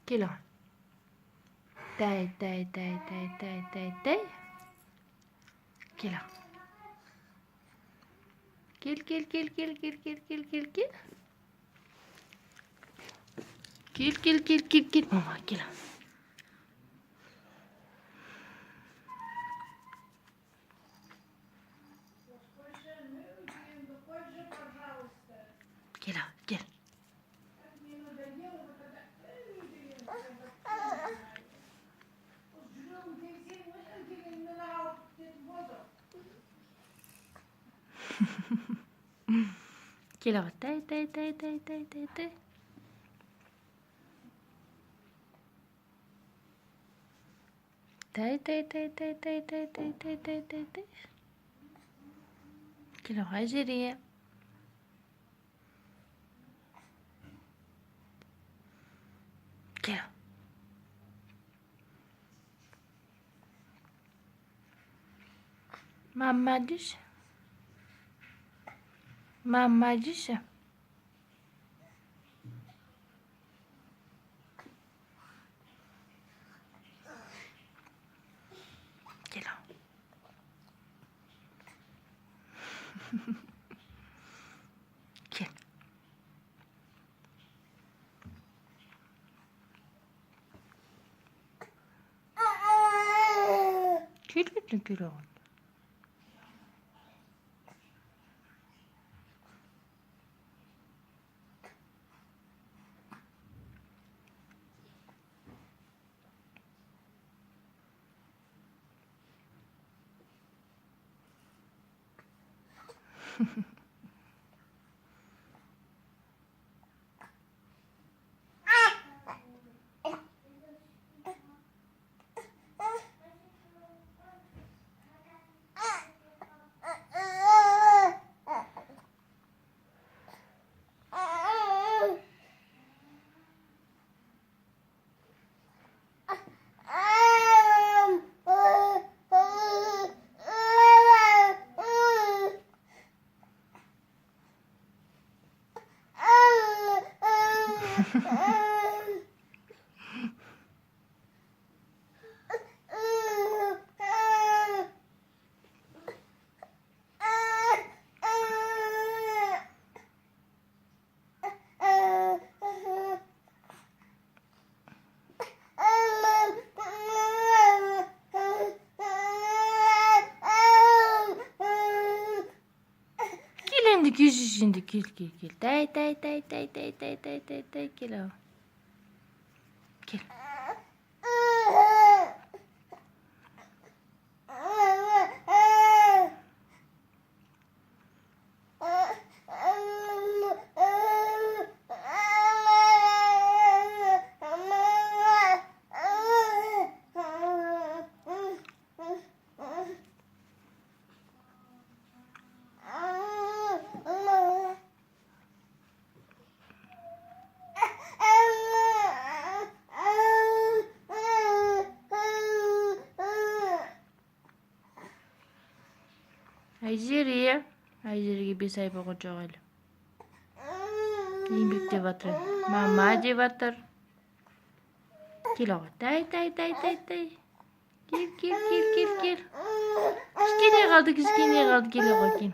Gel oğlum. Day. Gel oğlum. Gel. Gel mama gel. Gel. Gel oğlum. Day. Day. Gel oğlum Hacer'e. Gel. Mamacık. Gel oğlum. Gel. Gel oğlum. Şimdi küçük şimdi gel. Day. Gel oğlum. Gel. Hacer'e gibi sayfa kocaman. Yemek de batır. Mama de batır. Gel oğlum. Day. Gel. Kiskine kaldı. Gel oğlum. Gel.